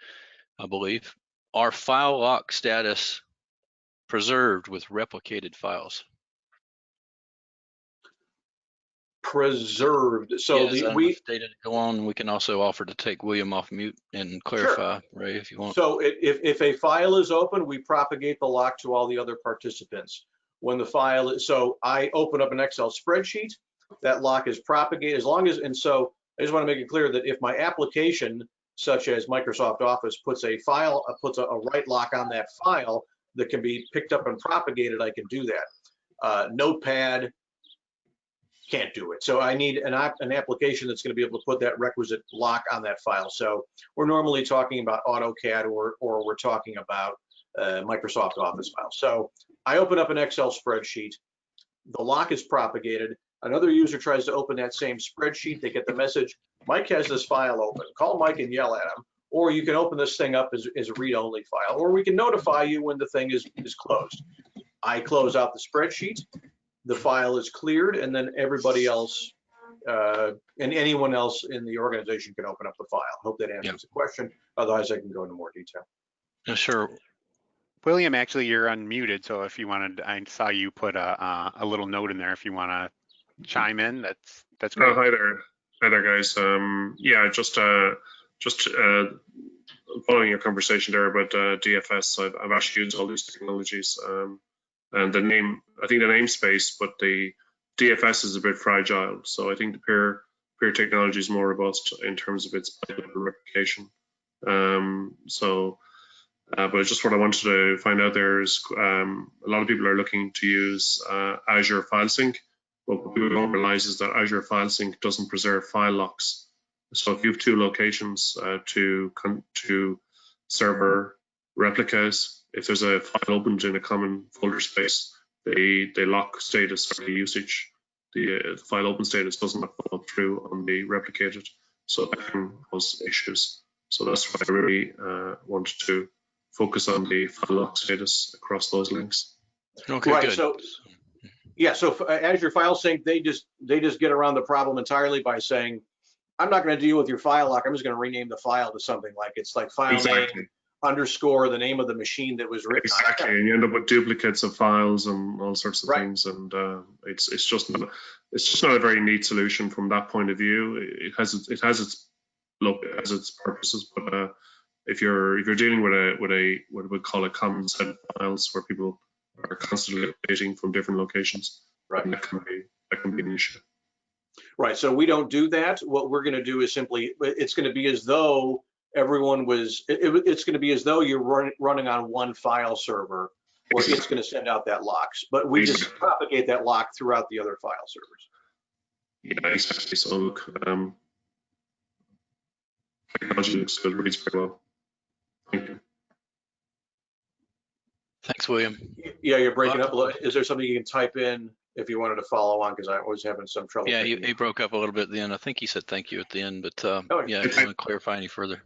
I believe. Are file lock status preserved with replicated files? Preserved. So data to go on. We can also offer to take William off mute and clarify, Ray, if you want. So if a file is open, we propagate the lock to all the other participants. When the file is, so I open up an Excel spreadsheet, that lock is propagated as long as, and so I just want to make it clear that if my application, such as Microsoft Office, puts a write lock on that file that can be picked up and propagated, I can do that. Notepad can't do it. So I need an application that's going to be able to put that requisite lock on that file. So we're normally talking about AutoCAD, or we're talking about Microsoft Office file. So I open up an Excel spreadsheet. The lock is propagated. Another user tries to open that same spreadsheet. They get the message, Mike has this file open. Call Mike and yell at him. Or you can open this thing up as a read-only file. Or we can notify you when the thing is closed. I close out the spreadsheet. The file is cleared, and then everybody else and anyone else in the organization can open up the file. Hope that answers the question. Otherwise, I can go into more detail. Yeah, sure. William, actually, you're unmuted, so if you wanted, I saw you put a little note in there. If you want to chime in, that's great. Oh, hi there, guys. Yeah, just following your conversation there about DFS. I've actually used all these technologies, and the name, I think the namespace, but the DFS is a bit fragile. So I think the peer technology is more robust in terms of its replication. But just what I wanted to find out there is a lot of people are looking to use Azure File Sync, but what people don't realize is that Azure File Sync doesn't preserve file locks. So if you have two locations to server replicas, if there's a file opened in a common folder space, the lock status or the usage, the file open status doesn't follow through on the replicated. So that can cause issues. So that's why I really wanted to focus on the file lock status across those links. Okay, right, good. So yeah, so Azure File Sync, they just get around the problem entirely by saying, I'm not going to deal with your file lock. I'm just going to rename the file to something like file name underscore the name of the machine that was written. Exactly, and you end up with duplicates of files and all sorts of things, and it's just not a very neat solution from that point of view. It has its purposes, but if you're dealing with what we call a common set of files where people are constantly updating from different locations, right, that can be an issue. Right, so we don't do that. What we're going to do is simply, it's going to be as though everyone was, it's going to be as though you're running on one file server where it's going to send out that locks, but we just propagate that lock throughout the other file servers. Yeah, exactly. So look, technology looks good, reads very well. Thank you. Thanks, William. Yeah, you're breaking up a little. Is there something you can type in if you wanted to follow on? Because I was having some trouble. Yeah, he broke up a little bit at the end. I think he said thank you at the end, but yeah, if you want to clarify any further.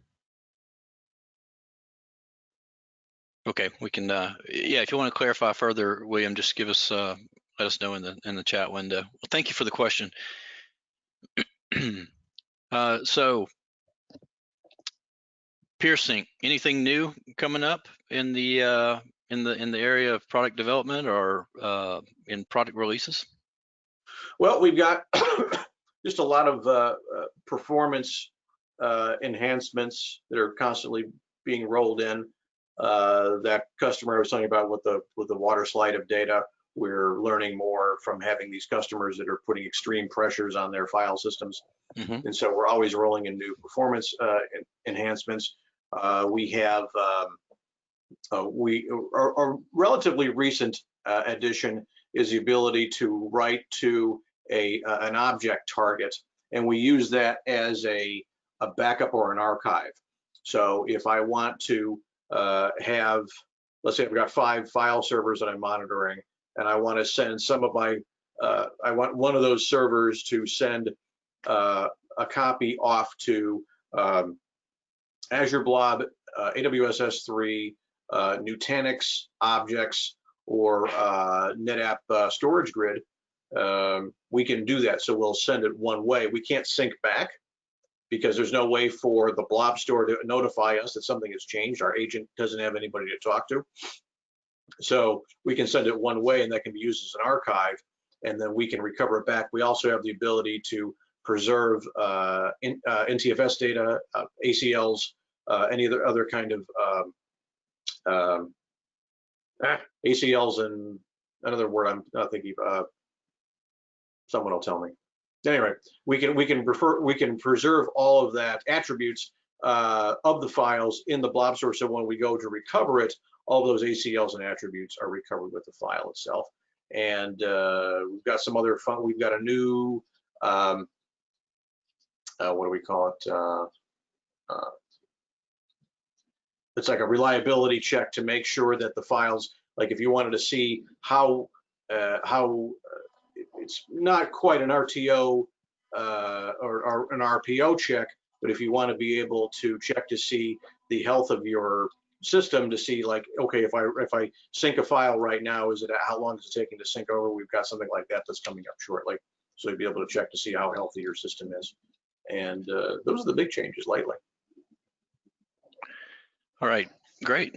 Okay, we can. Yeah, if you want to clarify further, William, just give us, let us know in the chat window. Well, thank you for the question. So, PeerSync, anything new coming up in the area of product development or in product releases? Well, we've got just a lot of performance enhancements that are constantly being rolled in. That customer I was talking about with the water slide of data, we're learning more from having these customers that are putting extreme pressures on their file systems. Mm-hmm. And so we're always rolling in new performance enhancements. We have a relatively recent addition is the ability to write to an object target, and we use that as a backup or an archive. So if I want to have, let's say I've got 5 file servers that I'm monitoring, and I want to send some of my, I want one of those servers to send a copy off to Azure Blob, AWS S3, Nutanix objects, or NetApp storage grid, we can do that. So we'll send it one way. We can't sync back because there's no way for the blob store to notify us that something has changed. Our agent doesn't have anybody to talk to. So we can send it one way, and that can be used as an archive, and then we can recover it back. We also have the ability to preserve NTFS data, ACLs, any other kind of ACLs, and another word I'm not thinking of. Someone will tell me. Anyway, we can preserve all of that attributes of the files in the blob store. So when we go to recover it, all those ACLs and attributes are recovered with the file itself. And we've got some other fun. We've got a new what do we call it? it's like a reliability check to make sure that the files, like if you wanted to see how it's not quite an RTO or an RPO check, but if you want to be able to check to see the health of your system, to see like, okay, if I sync a file right now, how long is it taking to sync over? We've got something like that that's coming up shortly, so you'd be able to check to see how healthy your system is. And those are the big changes lately. All right, great.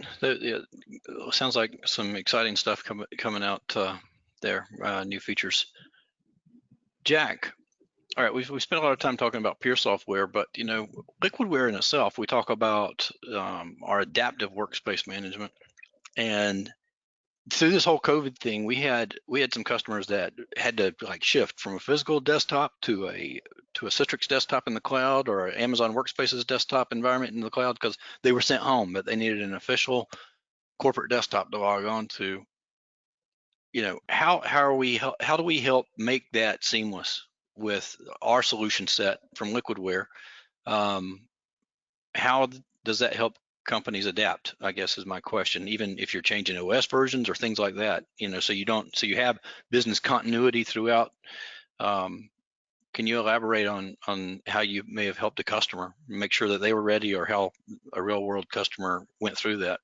Sounds like some exciting stuff coming out there, new features. Jack, all right, we spent a lot of time talking about peer software, but you know, Liquidware in itself, we talk about our adaptive workspace management, and through this whole COVID thing, we had some customers that had to like shift from a physical desktop to a Citrix desktop in the cloud, or Amazon Workspaces desktop environment in the cloud, because they were sent home, but they needed an official corporate desktop to log on to. You know, how do we help make that seamless with our solution set from Liquidware? How does that help companies adapt, I guess, is my question, even if you're changing OS versions or things like that, you know, so you have business continuity throughout. Can you elaborate on how you may have helped a customer make sure that they were ready, or how a real world customer went through that?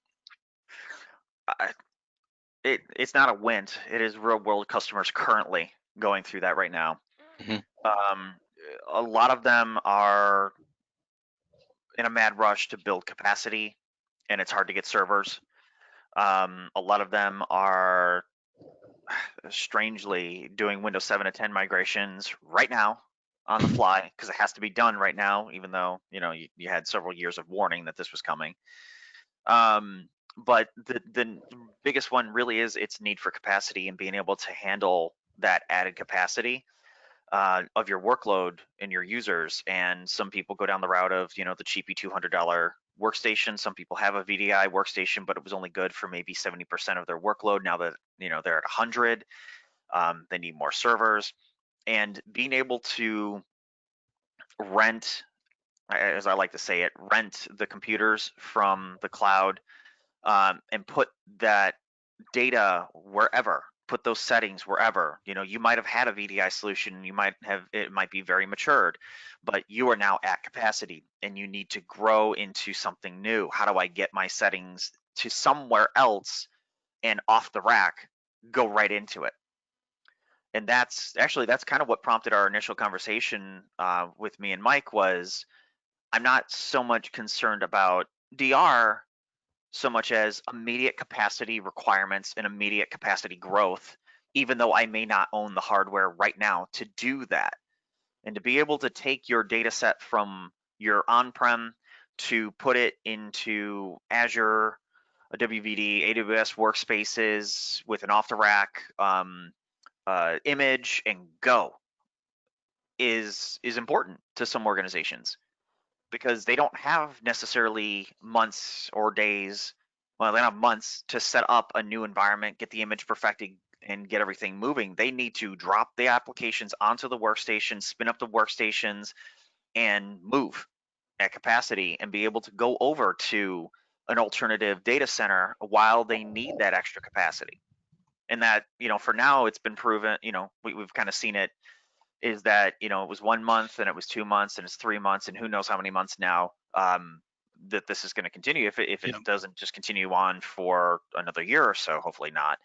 It's not a went. It is real world customers currently going through that right now. Mm-hmm. A lot of them are in a mad rush to build capacity, and it's hard to get servers. A lot of them are strangely doing Windows 7 to 10 migrations right now on the fly, because it has to be done right now, even though, you know, you had several years of warning that this was coming. But the biggest one really is its need for capacity and being able to handle that added capacity of your workload and your users. And some people go down the route of, you know, the cheapy $200 workstation. Some people have a VDI workstation, but it was only good for maybe 70% of their workload. Now that, you know, they're at 100, they need more servers. And being able to rent, as I like to say it, rent the computers from the cloud, and put that data wherever, put those settings wherever. You know, you might have had a VDI solution, it might be very matured, but you are now at capacity and you need to grow into something new. How do I get my settings to somewhere else and off the rack, go right into it? And that's kind of what prompted our initial conversation with me and Mike. Was I'm not so much concerned about DR so much as immediate capacity requirements and immediate capacity growth, even though I may not own the hardware right now to do that. And to be able to take your data set from your on-prem to put it into Azure, a WVD, AWS workspaces with an off-the-rack image and go is important to some organizations, because they don't have necessarily months or days. Well, they don't have months to set up a new environment, get the image perfected, and get everything moving. They need to drop the applications onto the workstation, spin up the workstations, and move at capacity, and be able to go over to an alternative data center while they need that extra capacity. And that, you know, for now, it's been proven, you know, we've kind of seen it, is that, you know, it was 1 month and it was 2 months and it's 3 months and who knows how many months now, that this is going to continue, if it doesn't just continue on for another year or so, hopefully not.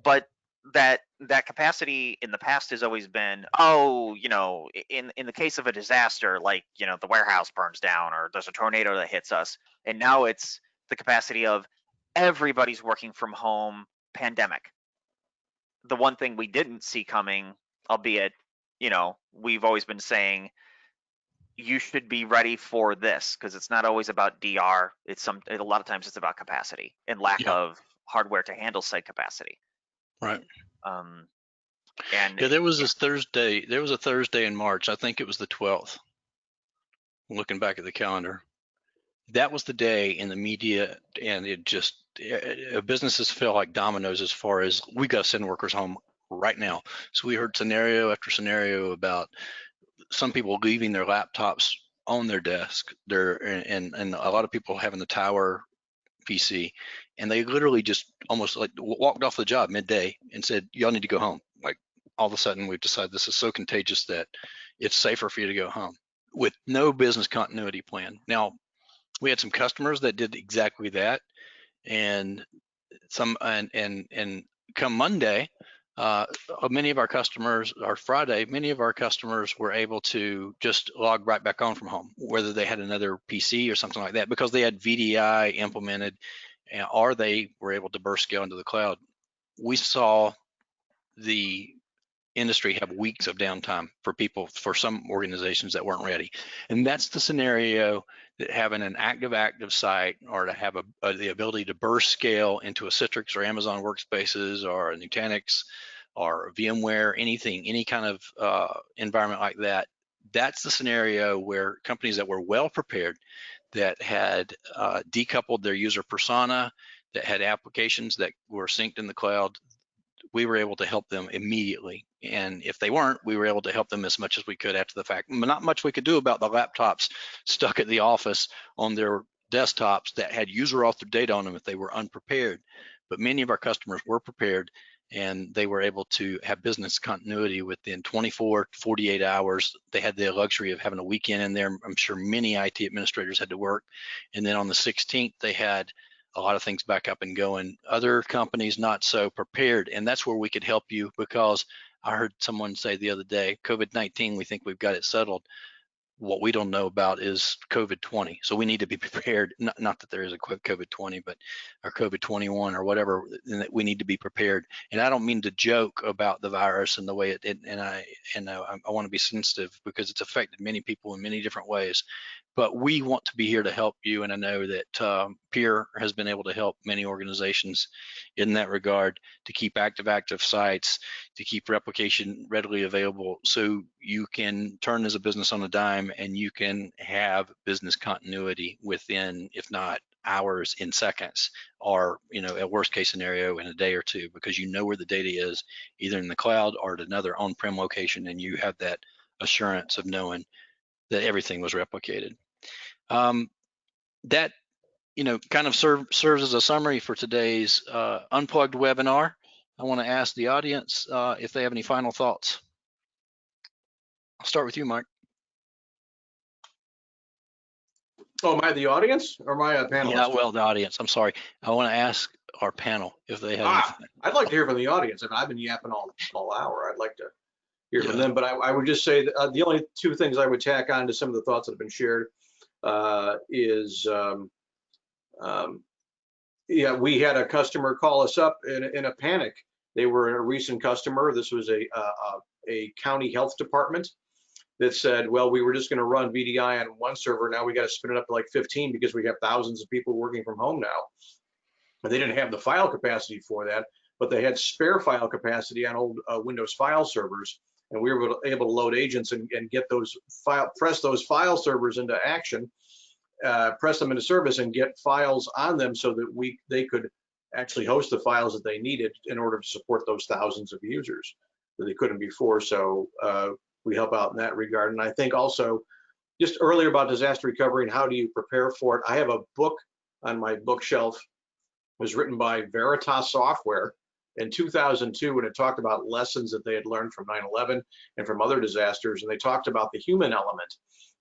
But that capacity in the past has always been, oh, you know, in the case of a disaster, like, you know, the warehouse burns down or there's a tornado that hits us. And now it's the capacity of everybody's working from home, pandemic. The one thing we didn't see coming, albeit, you know, we've always been saying you should be ready for this, because it's not always about DR. A lot of times it's about capacity and lack of hardware to handle said capacity. Right. And there was this Thursday. There was a Thursday in March. I think it was the 12th. Looking back at the calendar, that was the day in the media, and it just businesses fell like dominoes as far as we got to send workers home right now. So we heard scenario after scenario about some people leaving their laptops on their desk. And a lot of people having the tower PC, and they literally just almost like walked off the job midday and said, y'all need to go home. Like all of a sudden we've decided this is so contagious that it's safer for you to go home, with no business continuity plan. Now, we had some customers that did exactly that, and come Monday, many of our customers, or Friday, many of our customers were able to just log right back on from home, whether they had another PC or something like that, because they had VDI implemented, or they were able to burst scale into the cloud. We saw the industry have weeks of downtime for people, for some organizations that weren't ready. And that's the scenario that having an active site, or to have the ability to burst scale into a Citrix or Amazon workspaces or a Nutanix or VMware, anything, any kind of environment like that. That's the scenario where companies that were well prepared, that had decoupled their user persona, that had applications that were synced in the cloud, we were able to help them immediately. And if they weren't, we were able to help them as much as we could after the fact. Not much we could do about the laptops stuck at the office on their desktops that had user authored data on them if they were unprepared. But many of our customers were prepared, and they were able to have business continuity within 24 to 48 hours. They had the luxury of having a weekend in there. I'm sure many IT administrators had to work. And then on the 16th, they had a lot of things back up and going. Other companies not so prepared, and that's where we could help you, because I heard someone say the other day, COVID-19, we think we've got it settled. What we don't know about is COVID-20. So we need to be prepared. Not that there is a COVID-20, but or COVID-21 or whatever, and that we need to be prepared. And I don't mean to joke about the virus and the way I want to be sensitive, because it's affected many people in many different ways. But we want to be here to help you, and I know that Peer has been able to help many organizations in that regard, to keep active sites, to keep replication readily available, so you can turn as a business on a dime, and you can have business continuity within, if not hours, in seconds, or a worst case scenario in a day or two, because you know where the data is, either in the cloud or at another on-prem location, and you have that assurance of knowing that everything was replicated. That kind of serves as a summary for today's Unplugged webinar. I want to ask the audience if they have any final thoughts. I'll start with you, Mike. Oh, am I the audience or am I a panelist? Yeah, well, the audience. I'm sorry. I want to ask our panel if they have anything. I'd like to hear from the audience. I've been yapping all hour. I'd like to hear from them, but I would just say that, the only two things I would tack on to some of the thoughts that have been shared is, yeah, we had a customer call us up in a panic. They were a recent customer. This was a county health department that said, well, we were just going to run VDI on one server. Now we got to spin it up to like 15 because we have thousands of people working from home now. And they didn't have the file capacity for that, but they had spare file capacity on old Windows file servers. And we were able to load agents and get those press those file servers into action, press them into service, and get files on them so that they could actually host the files that they needed in order to support those thousands of users that they couldn't before. So we help out in that regard. And I think also, just earlier about disaster recovery and how do you prepare for it, I have a book on my bookshelf. It was written by Veritas Software in 2002, and it talked about lessons that they had learned from 9/11 and from other disasters. And they talked about the human element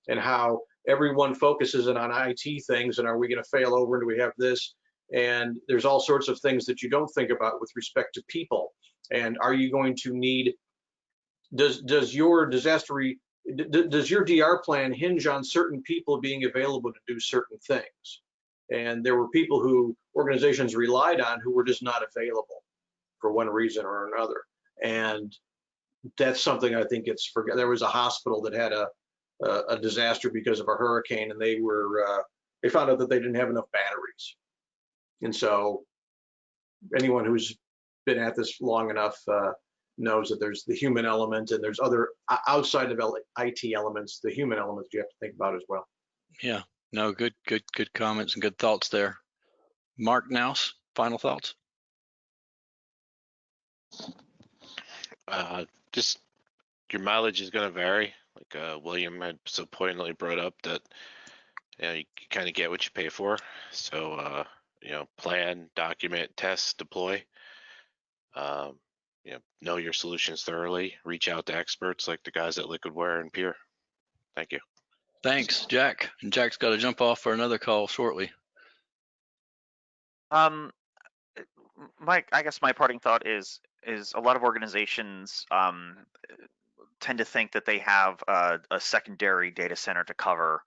and how everyone focuses in on IT things, and are we going to fail over, and do we have this? And there's all sorts of things that you don't think about with respect to people. And are you going to need, does your DR plan hinge on certain people being available to do certain things? And there were people who organizations relied on who were just not available for one reason or another. And that's something I think it's forgot. There was a hospital that had a disaster because of a hurricane, and they found out that they didn't have enough batteries. And so anyone who's been at this long enough knows that there's the human element, and there's other outside of IT elements, the human elements you have to think about as well. Yeah, no, good comments and good thoughts there. Mark Knouse, final thoughts? Just your mileage is going to vary. Like William had so poignantly brought up that you kind of get what you pay for. So plan, document, test, deploy. Know your solutions thoroughly. Reach out to experts like the guys at Liquidware and Peer. Thank you. Thanks, Jack. And Jack's got to jump off for another call shortly. Mike, I guess my parting thought is a lot of organizations tend to think that they have a secondary data center to cover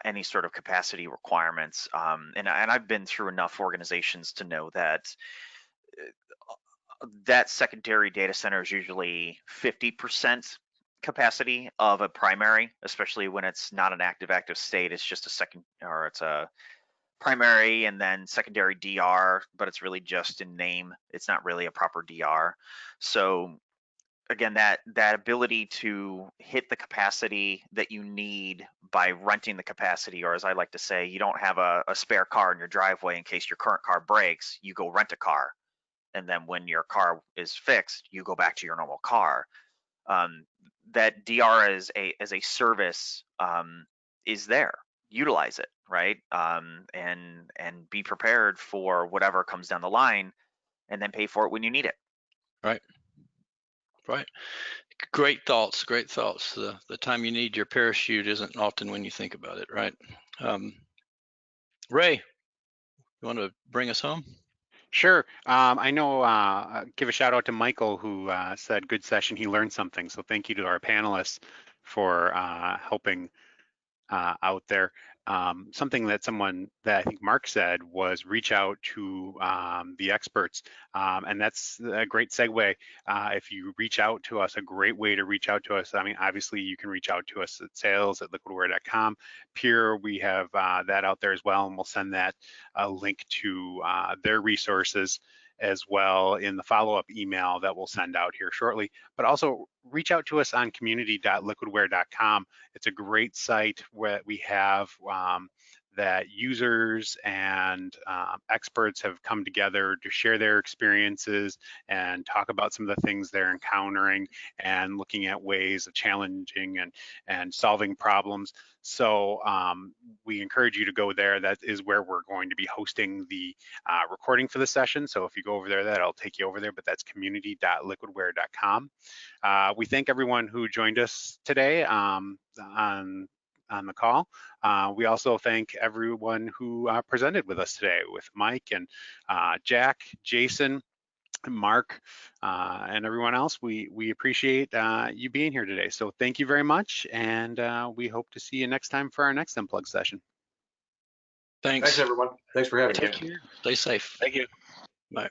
any sort of capacity requirements. And I've been through enough organizations to know that that secondary data center is usually 50% capacity of a primary, especially when it's not an active state. It's just a second, or it's a primary and then secondary DR, but it's really just in name. It's not really a proper DR. So again, that ability to hit the capacity that you need by renting the capacity, or as I like to say, you don't have a spare car in your driveway in case your current car breaks, you go rent a car. And then when your car is fixed, you go back to your normal car. That DR as a service is there. Utilize it, right? And be prepared for whatever comes down the line, and then pay for it when you need it. Right. Right. Great thoughts. Great thoughts. The time you need your parachute isn't often when you think about it, right? Ray, you want to bring us home? Sure. I know, give a shout out to Michael who said good session. He learned something. So thank you to our panelists for helping out there. Something that I think Mark said was reach out to the experts. And that's a great segue. If you reach out to us, a great way to reach out to us. I mean, obviously you can reach out to us at sales@liquidware.com. Peer, we have that out there as well, and we'll send that link to their resources as well in the follow-up email that we'll send out here shortly. But also reach out to us on community.liquidware.com. It's a great site where we have that users and experts have come together to share their experiences and talk about some of the things they're encountering and looking at ways of challenging and solving problems. So we encourage you to go there. That is where we're going to be hosting the recording for the session. So if you go over there, that'll take you over there, but that's community.liquidware.com. We thank everyone who joined us today on the call. We also thank everyone who presented with us today, with Mike and Jack, Jason, Mark, and everyone else. We appreciate you being here today. So thank you very much, and we hope to see you next time for our next Unplugged session. Thanks. Thanks, everyone. Thanks for having me. Take care. Stay safe. Thank you. Bye.